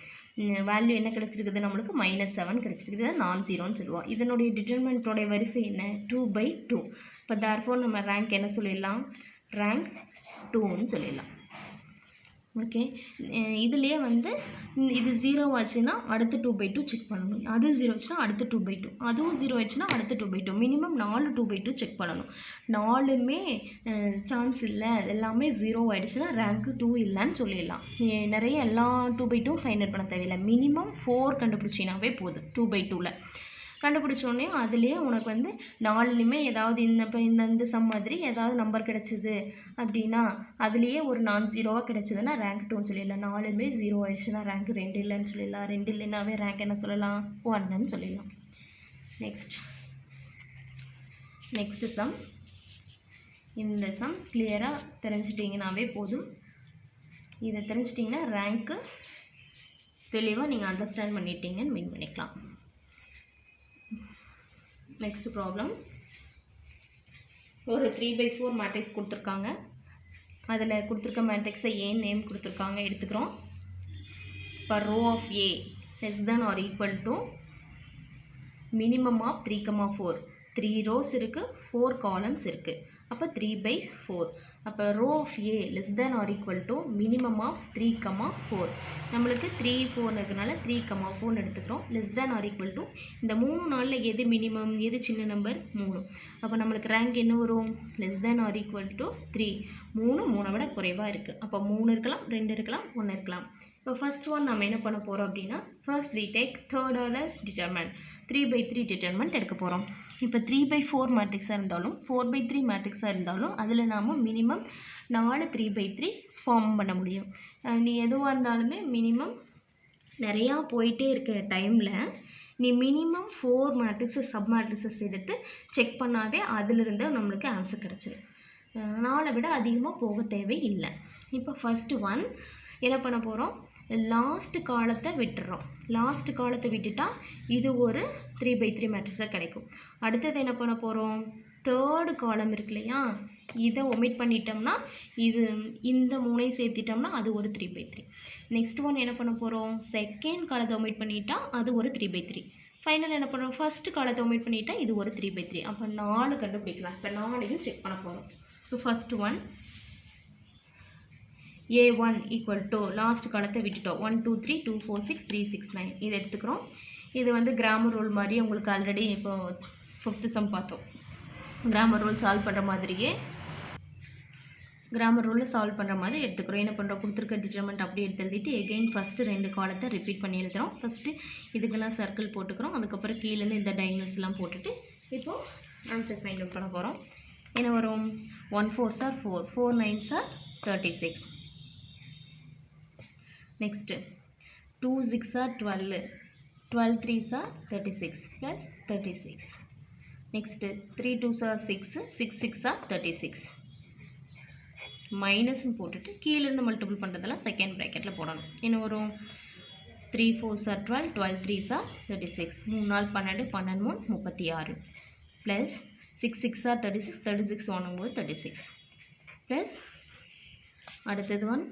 வேல்யூ என்ன கிடச்சிருக்குது? நம்மளுக்கு -7 கிடச்சிருக்குது. நான் ஜீரோன்னு சொல்லுவோம். இதனுடைய டிட்டர்மெண்ட்டோடைய வரிசை என்ன? 2/2. இப்போ தேர்ஃபோர் நம்ம ரேங்க் என்ன சொல்லிடலாம்? ரேங்க் 2ன்னு சொல்லிடலாம். ஓகே, இதுலேயே வந்து இது 0 ஆச்சுன்னா அடுத்து 2/2 செக் பண்ணணும். அது 0 ஆச்சுன்னா அடுத்து 2/2, அதுவும் 0 ஆச்சுன்னா அடுத்து 2/2. மினிமம் 4 2/2 செக் பண்ணணும். 4மே சான்ஸ் இல்லை, எல்லாமே 0 ஆகிடுச்சுன்னா ரேங்க்கு 2 இல்லைன்னு சொல்லிடலாம். நிறைய எல்லா 2/2 ஃபைண்ட் அவுட் பண்ண தேவையில்லை. மினிமம் 4 கண்டுபிடிச்சினாவே போதும். 2/2ல் கண்டுபிடிச்சோடனே அதுலேயே உனக்கு வந்து 4லையுமே ஏதாவது இந்த சம் மாதிரி ஏதாவது நம்பர் கிடச்சிது அப்படின்னா அதுலேயே ஒரு நான் ஜீரோவாக கிடச்சிதுன்னா ரேங்க் 2ன்னு சொல்லிடலாம். 4மே 0 ஆயிடுச்சுன்னா ரேங்க் 2 இல்லைன்னு சொல்லிடலாம். 2 இல்லைன்னாவே ரேங்க் என்ன சொல்லலாம்? 1ன்னு சொல்லிடலாம். Next sum. இந்த சம் கிளியராக தெரிஞ்சிட்டிங்கனாவே போதும். இதை தெரிஞ்சிட்டிங்கன்னா ரேங்க்கு தெளிவாக நீங்கள் அண்டர்ஸ்டாண்ட் பண்ணிட்டீங்கன்னு மீன் பண்ணிக்கலாம். Next problem. ஒரு 3/4 மேட்ரிக்ஸ் கொடுத்துருக்காங்க. அதில் கொடுத்துருக்க மேட்ரிக்ஸை ஏ நேம் கொடுத்துருக்காங்க, எடுத்துக்கிறோம். இப்போ row of A less than or equal to minimum of 3,4. 3 rows இருக்குது, 4 columns இருக்குது. அப்போ 3/4. அப்போ row of A less than or equal to minimum of 3,4. நம்மளுக்கு 3 4 இருக்கிறனால 3,4 எடுத்துக்கிறோம். Less than or equal to இந்த 3 நாளில் எது மினிமம், எது சின்ன நம்பர்? 3. அப்போ நம்மளுக்கு ரேங்க் என்ன வரும்? Less than or equal to 3. 3 விட குறைவாக இருக்குது. அப்போ 3 இருக்கலாம், 2 இருக்கலாம், 1 இருக்கலாம். இப்போ ஃபர்ஸ்ட் ஒன் நம்ம என்ன பண்ண போகிறோம் அப்படின்னா first we take third order determinant 3/3 determinant எடுக்க போகிறோம். இப்போ 3/4 மேட்ரிக்ஸாக இருந்தாலும் 4/3 மேட்ரிக்ஸாக இருந்தாலும் அதில் நாம் மினிமம் 4 3/3 ஃபார்ம் பண்ண முடியும். நீ எதுவாக இருந்தாலுமே மினிமம் நிறையா போயிட்டே இருக்கிற டைமில் நீ மினிமம் 4 மேட்ரிக்ஸஸ் சப் மேட்ரிக்ஸஸ் எடுத்து செக் பண்ணாதே அதிலிருந்து நம்மளுக்கு ஆன்சர் கிடச்சிடும். 4 விட அதிகமாக போக தேவை இல்லை. இப்போ ஃபஸ்ட்டு ஒன் என்ன பண்ண போகிறோம்? லாஸ்ட் காலத்தை விட்டுறோம். லாஸ்ட் காலத்தை விட்டுட்டா இது ஒரு 3/3 மேட்ரிக்ஸாக கிடைக்கும். அடுத்தது என்ன பண்ண போகிறோம்? தேர்டு காலம் இருக்கு இல்லையா, இதை ஒமிட் பண்ணிட்டோம்னா இது இந்த 3ஐயும் சேர்த்திட்டோம்னா அது ஒரு 3/3. நெக்ஸ்ட் ஒன் என்ன பண்ண போகிறோம், செகண்ட் காலத்தை ஒமிட் பண்ணிட்டா அது ஒரு 3/3. ஃபைனல் என்ன பண்ணுறோம், ஃபஸ்ட்டு காலத்தை ஒமிட் பண்ணிட்டா இது ஒரு 3/3. அப்போ 4 கண்டுபிடிக்கலாம். இப்போ 4ஐயும் செக் பண்ண போகிறோம். இப்போ first one A1 equal to last காலத்தை விட்டுட்டோம் 1 2 3 2 4 6 3 6 9 இதை எடுத்துக்கிறோம். இது வந்து கிராமர் ரூல் மாதிரி உங்களுக்கு ஆல்ரெடி இப்போ 5th சம் பார்த்தோம். கிராமர் ரூல் சால்வ் பண்ணுற மாதிரியே கிராமர் ரூலில் சால்வ் பண்ணுற மாதிரி எடுத்துக்கிறோம். என்ன பண்ணுறோம், கொடுத்துருக்க டிட்டர்மெண்ட் அப்படியே எடுத்து எழுதிட்டு எகெயின் ஃபஸ்ட்டு 2 காலத்தை ரிப்பீட் பண்ணி எழுதுகிறோம். ஃபஸ்ட்டு இதுக்கெல்லாம் சர்க்கிள் போட்டுக்கிறோம். அதுக்கப்புறம் கீழேருந்து இந்த டைனல்ஸ்லாம் போட்டுட்டு இப்போது ஆன்சர் ஃபைண்ட் அவுட் பண்ண போகிறோம். என்ன வரும், 1 4s are 4, 4 9s are 36. Next 2 6s are 12, 12 3s are 36 plus 36. Next 3 2s are 6, 6 6s are 36. மைனஸ்ன்னு போட்டுட்டு கீழேருந்து மல்டிபிள் பண்ணுறதெல்லாம் செகண்ட் ப்ராக்கெட்டில் போடணும். என்ன வரும், 3 4s are 12, 12 3s are 36. 3 4 12, 12 3 36 plus 6 6s are 36, 36 வாங்கும்போது 36 ப்ளஸ் அடுத்தது one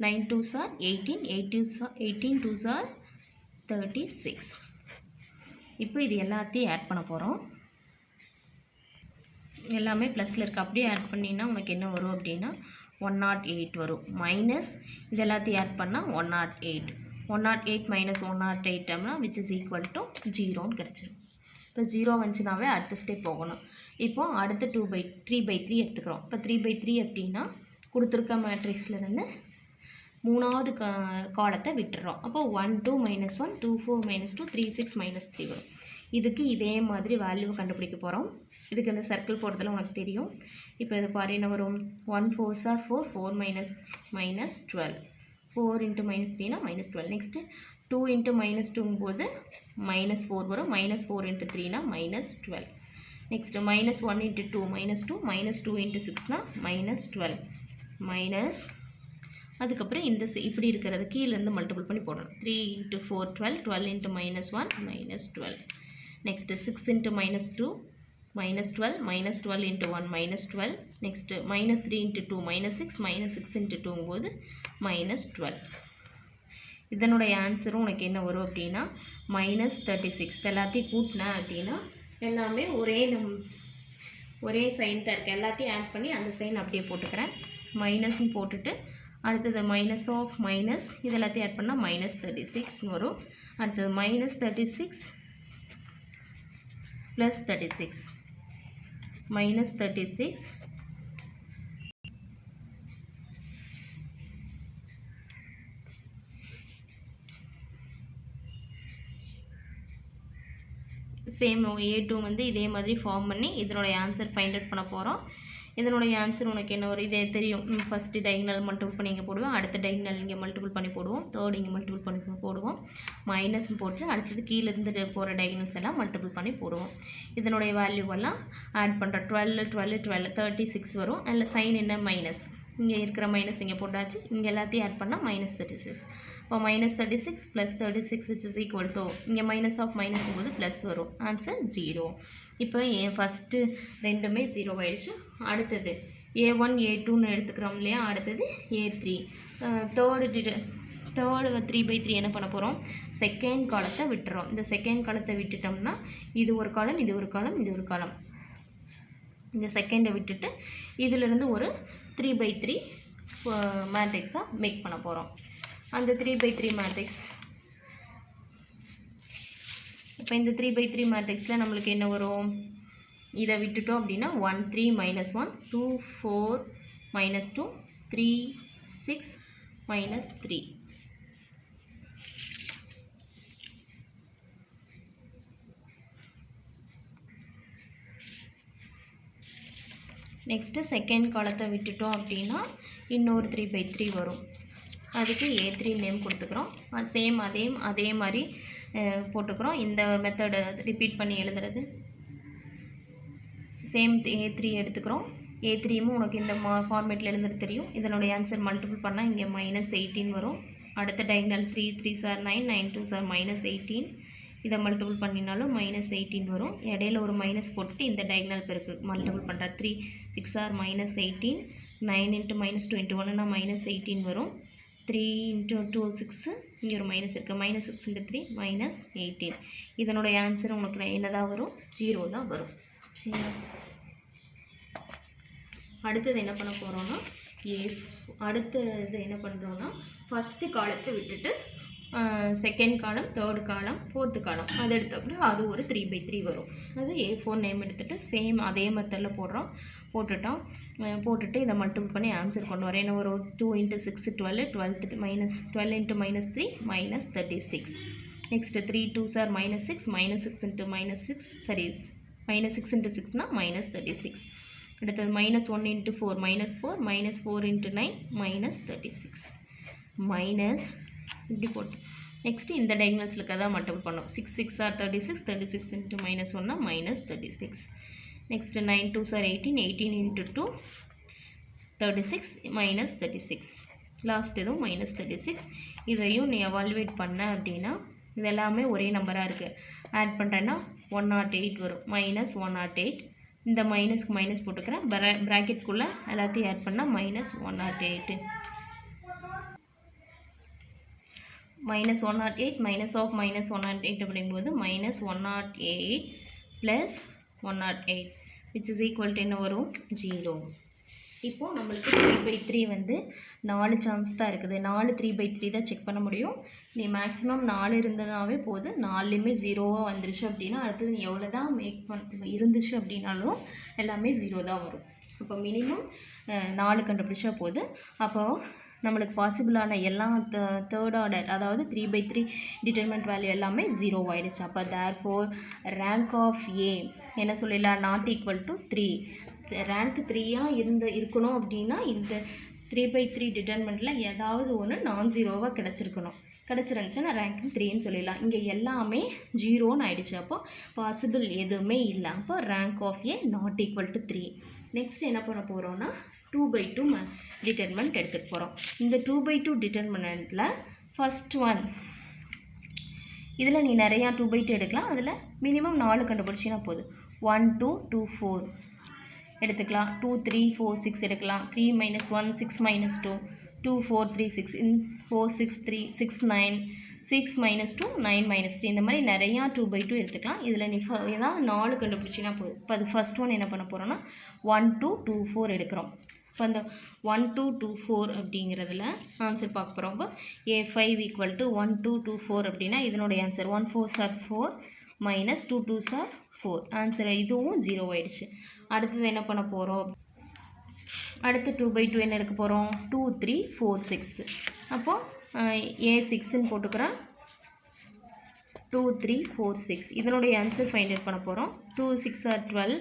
9 2s are 18, 18 2s are 36. இப்போ இது எல்லாத்தையும் ஆட் பண்ண போகிறோம். எல்லாமே ப்ளஸில் இருக்குது, அப்படியே ஆட் பண்ணினா உனக்கு என்ன வரும் அப்படின்னா 108 வரும். மைனஸ் இது எல்லாத்தையும் ஆட் பண்ணால் 108, 108 மைனஸ் 108 அப்படின்னா விச் இஸ் ஈக்குவல் டு 0ன்னு கிடச்சிடும். இப்போ 0 வந்துச்சுனாவே அடுத்த ஸ்டெப் போகணும். இப்போது அடுத்த 3/3 எடுத்துக்கிறோம். இப்போ 3/3 அப்படின்னா கொடுத்துருக்க மேட்ரிக்ஸ்லேருந்து 3வது காலத்தை விட்டுறோம். அப்போ 1 2 -1 2 4 -2 3 6 -3 வரும். இதுக்கு இதே மாதிரி வேல்யூ கண்டுபிடிக்க போகிறோம். இதுக்கு இந்த சர்க்கிள் போடுறதுல உனக்கு தெரியும். இப்போ இது பாரு என்ன வரும், 1 4s are 4, 4 minus 12, 4 into -3 னா -12. நெக்ஸ்ட்டு 2 into -2 போது -4 வரும், -4 into 3 னா -12. நெக்ஸ்ட்டு -1 into 2 -2, -2 into 6 னா -12 மைனஸ் அதுக்கப்புறம் இந்த இப்படி இருக்கிறது கீழேருந்து மல்டிபிள் பண்ணி போடணும். 3 into 4 12, 12 into -1 -12. Next 6 into -2 -12, -12 into 1 -12. Next -3 into 2 -6, -6 into 2 போது -12. இதனுடைய ஆன்சரும் உனக்கு என்ன வரும் அப்படின்னா -36. எல்லாத்தையும் கூட்டினேன் அப்படின்னா எல்லாமே ஒரே சைன் தான் இருக்குது. எல்லாத்தையும் ஆட் பண்ணி அந்த சைன் அப்படியே போட்டுக்கிறேன். மைனஸ்ன்னு போட்டுட்டு அடுத்தது மைனஸ் ஆஃப் மைனஸ் இது எல்லாத்தையும் ஆட் பண்ணால் -36 வரும். அடுத்தது -36 ப்ளஸ் 36 -36 சேம் A2 வந்து இதே மாதிரி ஃபார்ம் பண்ணி இதனுடைய ஆன்சர் ஃபைண்ட் அவுட் பண்ண போகிறோம். இதனுடைய ஆன்சர் உனக்கு என்ன வரும், இதே தெரியும். ஃபஸ்ட்டு டைகனல் மல்டிபிள் பண்ணி இங்கே போடுவோம், அடுத்த டைகனல் இங்கே மல்டிபிள் பண்ணி போடுவோம், தேர்ட் இங்கே மல்டிபிள் பண்ணி போடுவோம், மைனஸ் போட்டு அடுத்தது கீழே இருந்து போகிற டைகனல்ஸ் எல்லாம் மல்டிபிள் பண்ணி போடுவோம். இதனுடைய வேல்யூவெல்லாம் ஆட் பண்ணுறோம். 12 12 12 36 வரும். அதில் சைன் என்ன மைனஸ், இங்கே இருக்கிற மைனஸ் இங்கே போட்டாச்சு. இங்கே எல்லாத்தையும் ஆட் பண்ணால் -36. இப்போ -36 plus 36 which is equal to இங்கே மைனஸ் ஆஃப் மைனஸ் போது ப்ளஸ் வரும். ஆன்சர் 0. இப்போ என் ஃபஸ்ட்டு ரெண்டுமே 0 ஆகிடுச்சு. அடுத்தது A1 A2ன்னு எடுத்துக்கிறோம் இல்லையா. அடுத்தது A3 தேர்டு 3/3 என்ன பண்ண போகிறோம், செகண்ட் காலத்தை விட்டுறோம். இந்த செகண்ட் காலத்தை விட்டுட்டோம்னா இது ஒரு காலம், இது ஒரு காலம், இது ஒரு காலம். இந்த செகண்டை விட்டுட்டு இதிலிருந்து ஒரு 3/3 மேட்ரிக்ஸாக மேக் பண்ண போகிறோம். அந்த 3/3 மேட்ரிக்ஸ் இப்போ இந்த 3/3 மேட்ரிக்ஸில் நம்மளுக்கு என்ன வரும், இதை விட்டுட்டோம் அப்படின்னா 1 3 -1 2 4 -2 3 6 -3. நெக்ஸ்ட்டு செகண்ட் காலத்தை விட்டுட்டோம் அப்படின்னா இன்னொரு 3/3 வரும். அதுக்கு A3 நேம் கொடுத்துக்கிறோம். சேம் அதே மாதிரி போட்டுக்கிறோம். இந்த மெத்தடு ரிப்பீட் பண்ணி எழுதுறது சேம் A3 எடுத்துக்கிறோம். A3யும் உனக்கு இந்த ஃபார்மேட்டில் எழுதுறது தெரியும். இதனுடைய ஆன்சர் மல்டிபிள் பண்ணால் இங்கே -18 வரும். அடுத்த diagonal 3 3s are 9, 9 2s are -18. இதை மல்டிபிள் பண்ணினாலும் -18 வரும். இடையில ஒரு மைனஸ் போட்டுட்டு இந்த டயகனல் பெருக்கு மல்டிபிள் பண்ணுறேன். 3 6 ஆர் -18, 9 × -21னா -18 வரும். 3 × 2 6, இங்கே ஒரு மைனஸ் இருக்குது, -6 × 3 -18. இதனுடைய ஆன்சர் உனக்கு என்னதான் வரும்? 0 தான் வரும். சரி, அடுத்தது என்ன பண்ண போகிறோன்னா அடுத்தது என்ன பண்ணுறோன்னா ஃபஸ்ட்டு காலத்தை விட்டுட்டு செகண்ட் காலம், தேர்ட் காலம், ஃபோர்த்து காலம் அது எடுத்தப்போ அது ஒரு 3/3 வரும். அது A4 நேம் எடுத்துகிட்டு சேம் அதே மெத்தடில் போட்டுட்டு இதை மல்டிபிள் பண்ணி ஆன்சர் கொண்டு வரேன். என்ன வரும்? 2 × 6 12, 12 × -3 -36. நெக்ஸ்ட்டு 3 2s are -6, -6 × -6 சரி -6 × 6னா -36. அடுத்தது -1 × 4 -4, -4 × 9 -36 மைனஸ் இப்படி போட்டு நெக்ஸ்ட்டு இந்த டைகனல்ஸில் தான் மல்டிபிள் பண்ணோம். 6 6 are 36, 36 × -1னா -36. Next 9 2s are 18, 18 × 2 36 -36. Last இதுவும் -36. இதையும் நீ எவால்வேட் பண்ண அப்படின்னா இது எல்லாமே ஒரே நம்பராக இருக்குது. ஆட் பண்ணுறேன்னா 108 வரும். -108. இந்த மைனஸ்க்கு மைனஸ் போட்டுக்கிறேன். ப்ராக்கெட்குள்ளே எல்லாத்தையும் ஆட் பண்ணால் -108. -108 minus of -108 அப்படிங்கும்போது -108 plus 108 which is equal to என்ன வரும்? 0. இப்போது நம்மளுக்கு 3/3 வந்து 4 சான்ஸ் தான் இருக்குது. 4 3/3 தான் செக் பண்ண முடியும். நீ மேக்ஸிமம் 4 இருந்ததுனாவே போதும். 4லேயுமே 0வாக வந்துருச்சு அப்படின்னா அடுத்தது நீ எவ்வளோ தான் இருந்துச்சு அப்படின்னாலும் எல்லாமே 0 தான் வரும். அப்போ மினிமம் 4 கண்டுபிடிச்சா போதும். அப்போது நம்மளுக்கு பாசிபிளான எல்லா தேர்ட் ஆர்டர் அதாவது 3/3 டிட்டர்மெண்ட் வேல்யூ எல்லாமே 0 ஆகிடுச்சு. அப்போ தேர்ஃபோர் ரேங்க் ஆஃப் ஏ என்ன சொல்லலாம்? Not equal to 3. ரேங்க் 3யாக இருக்கணும் அப்படின்னா இந்த 3/3 டிட்டர்மெண்ட்டில் ஏதாவது ஒன்று நான்-0வாக கிடச்சிருந்துச்சுன்னா ரேங்க் 3ன்னு சொல்லிடலாம். இங்கே எல்லாமே 0ன்னு ஆகிடுச்சு. அப்போது பாசிபிள் எதுவுமே இல்லை. அப்போ rank of A not equal to 3. Next என்ன பண்ண போகிறோன்னா 2/2 டிட்டர்மெண்ட் எடுத்துக்க போகிறோம். இந்த 2/2 டிட்டர்மினண்ட்டில் ஃபஸ்ட் ஒன் இதில் நீ நிறையா 2/2 எடுக்கலாம். அதில் மினிமம் 4 கண்டுபிடிச்சின்னா போதும். 1 2 2 4 எடுத்துக்கலாம். 2 3 4 6 எடுக்கலாம். 3 - 1 6 - 2 2 4 3 6 4 6 3 6 9 6 - 2 9 - 3 இந்த மாதிரி நிறையா 2/2 எடுத்துக்கலாம். இதில் நீ ஏதாவது 4 கண்டுபிடிச்சின்னா போதும். இப்போ அது ஃபஸ்ட் ஒன் என்ன பண்ண போகிறோன்னா 1 2 2 4 எடுக்கிறோம். இப்போ அந்த 1 2 2 4 அப்படிங்கிறதுல ஆன்சர் பார்க்க போகிறோம். இப்போ A5 = 1 2 2 4 அப்படின்னா இதனுடைய answer 1 4s are 4 - 2 2s are 4. Answer இதுவும் 0 ஆயிடுச்சு. அடுத்தது என்ன பண்ண போகிறோம்? அடுத்து 2/2 என்ன எடுக்க போகிறோம்? 2 3 4 6. அப்போது A6ன்னு போட்டுக்கிறேன். 2 3 4 6 இதனுடைய ஆன்சர் ஃபைண்ட் அவுட் பண்ண போகிறோம். 2 6 are 12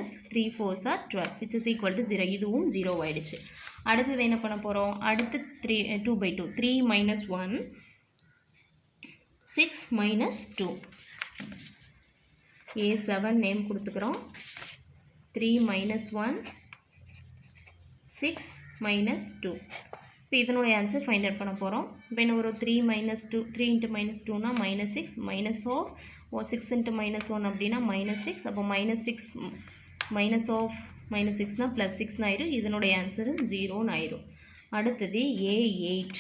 - 3 4s are 12 which is equal to 0. இதுவும் 0 ஆயிடுச்சு. அடுத்தது என்ன பண்ண போகிறோம்? அடுத்து 2/2 3 - 1 6 - 2. A7 name கொடுத்துக்கிறோம். 3 - 1 6 - 2. இப்போ இதனுடைய ஆன்சர் ஃபைண்ட் அவுட் பண்ண போகிறோம். இப்போ என்ன ஒரு 3 - 2 3 × -2னா -6 மைனஸ் ஆஃப் 6 × -1 அப்படின்னா -6. அப்போ -6 மைனஸ் ஆஃப் -6னா +6 ஆயிரும். இதனுடைய ஆன்சரும் 0ன்னு ஆயிரும். அடுத்தது A8.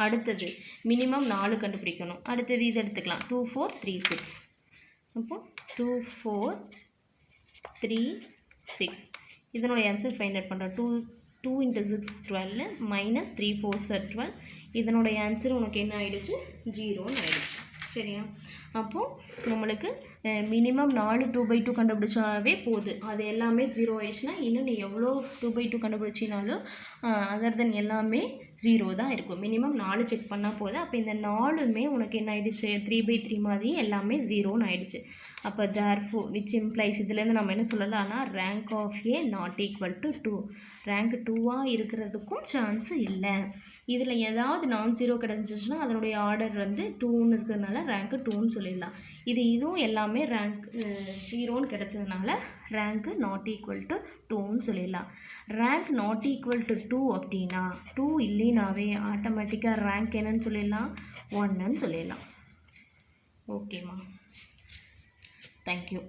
அடுத்தது மினிமம் 4 கண்டுபிடிக்கணும். அடுத்தது இது எடுத்துக்கலாம். 2 4 3 6. அப்போ 2 4 3 6 இதனுடைய ஆன்சர் ஃபைண்ட் அவுட் பண்ணுறோம். 2 × 6 12 - 3 4s are 12. இதனுடைய ஆன்சர் உனக்கு என்ன ஆகிடுச்சு? 0ன்னு ஆகிடுச்சு. சரியா? அப்போது நம்மளுக்கு மினிமம் 4 2/2 கண்டுபிடிச்சாவே போதும். அது எல்லாமே 0 ஆயிடுச்சுன்னா இன்னும் நீ எவ்வளோ 2/2 கண்டுபிடிச்சினாலும் அதர் தென் எல்லாமே 0 தான் இருக்கும். மினிமம் 4 செக் பண்ணால் போதும். அப்போ இந்த 4மே உனக்கு என்ன ஆகிடுச்சு? 3/3 மாதிரி எல்லாமே 0ன்னு ஆகிடுச்சு. அப்போ தேர்ஃபோர் விச் இம்ப்ளைஸ் இதுலேருந்து நம்ம என்ன சொல்லலாம்னா rank of A not equal to 2. Rank 2வாக இருக்கிறதுக்கும் சான்ஸ் இல்லை. இதில் ஏதாவது நான்-0 கிடச்சிச்சுன்னா அதனுடைய ஆர்டர் வந்து 2ன்னு இருக்கிறதுனால ரேங்க்கு 2ன்னு சொல்லிடலாம். இதுவும் எல்லாமே ரேங்க் 0ன்னு கிடச்சதுனால ரேங்க்கு நாட் ஈக்குவல் டு 2ன்னு சொல்லிடலாம். ரேங்க் நாட் ஈக்குவல் டு 2 அப்படின்னா 2 இல்லைனாவே ஆட்டோமேட்டிக்காக ரேங்க் என்னன்னு சொல்லிடலாம்? 1ன்னு சொல்லிடலாம். ஓகேம்மா, தேங்க்யூ.